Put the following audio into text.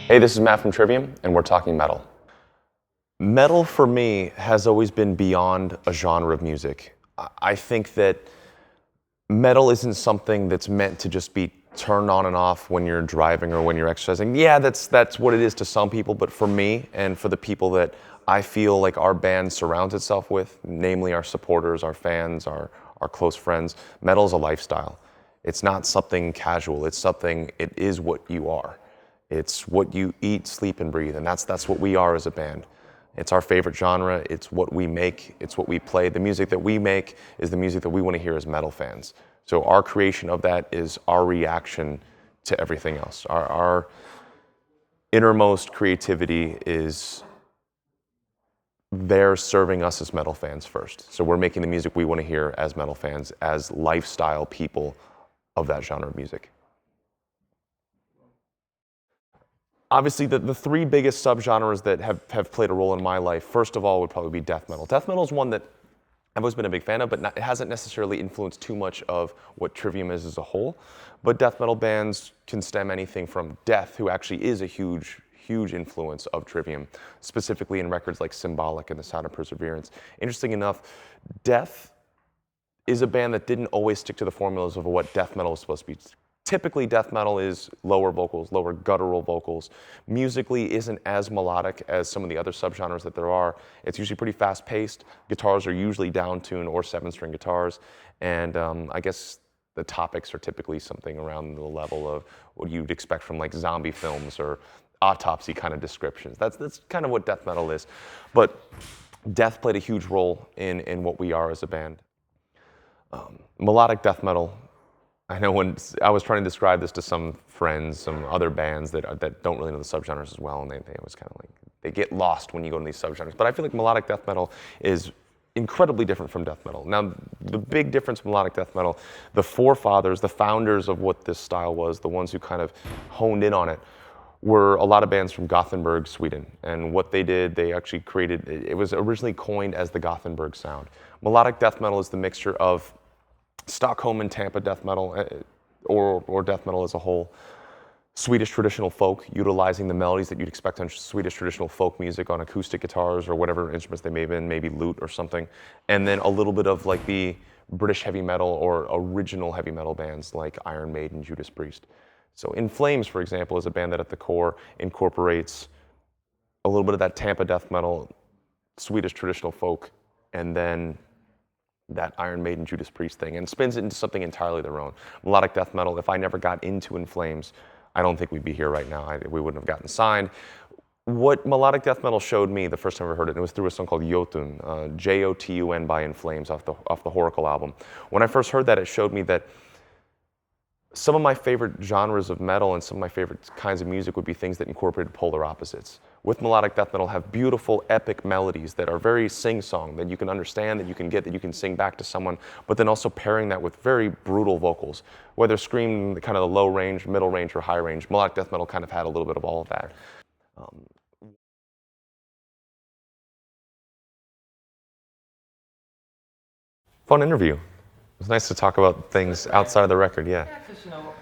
Hey, this is Matt from Trivium, and we're talking metal. Metal, for me, has always been beyond a genre of music. I think that metal isn't something that's meant to just be turned on and off when you're driving or when you're exercising. Yeah, that's what it is to some people, but for me and for the people that I feel like our band surrounds itself with, namely our supporters, our fans, our close friends, metal is a lifestyle. It's not something casual. It's something, it is what you are. It's what you eat, sleep, and breathe, and that's what we are as a band. It's our favorite genre, it's what we make, it's what we play. The music that we make is the music that we want to hear as metal fans. So our creation of that is our reaction to everything else. Our innermost creativity is there serving us as metal fans first. So we're making the music we want to hear as metal fans, as lifestyle people of that genre of music. Obviously, the three biggest subgenres that have played a role in my life, first of all, would probably be death metal. Death metal is one that I've always been a big fan of, but it hasn't necessarily influenced too much of what Trivium is as a whole. But death metal bands can stem anything from Death, who actually is a huge influence of Trivium, specifically in records like Symbolic and The Sound of Perseverance. Interesting enough, Death is a band that didn't always stick to the formulas of what death metal is supposed to be. Typically, death metal is lower vocals, lower guttural vocals. Musically isn't as melodic as some of the other subgenres that there are. It's usually pretty fast-paced. Guitars are usually down-tuned or 7-string guitars. And I guess the topics are typically something around the level of what you'd expect from like zombie films or autopsy kind of descriptions. That's kind of what death metal is. But death played a huge role in what we are as a band. Melodic death metal, I know when I was trying to describe this to some friends, some other bands that don't really know the subgenres as well, and they always kind of like, they get lost when you go into these subgenres. But I feel like melodic death metal is incredibly different from death metal. Now, the big difference with melodic death metal, the forefathers, the founders of what this style was, the ones who kind of honed in on it, were a lot of bands from Gothenburg, Sweden. And what they did, they actually created, it was originally coined as the Gothenburg sound. Melodic death metal is the mixture of Stockholm and Tampa death metal, or death metal as a whole. Swedish traditional folk, utilizing the melodies that you'd expect on Swedish traditional folk music on acoustic guitars or whatever instruments they may have been, maybe lute or something. And then a little bit of like the British heavy metal or original heavy metal bands like Iron Maiden, Judas Priest. So In Flames, for example, is a band that at the core incorporates a little bit of that Tampa death metal, Swedish traditional folk, and then that Iron Maiden, Judas Priest thing, and spins it into something entirely their own. Melodic death metal, if I never got into In Flames, I don't think we'd be here right now. We wouldn't have gotten signed. What melodic death metal showed me the first time I heard it, it was through a song called Jotun, J-O-T-U-N by In Flames off the Horacle album. When I first heard that, it showed me that some of my favorite genres of metal and some of my favorite kinds of music would be things that incorporated polar opposites. With melodic death metal, have beautiful, epic melodies that are very sing-song, that you can understand, that you can get, that you can sing back to someone, but then also pairing that with very brutal vocals. Whether scream kind of the low range, middle range, or high range, melodic death metal kind of had a little bit of all of that. Fun interview. It was nice to talk about things outside of the record, yeah. Yeah, because, you know,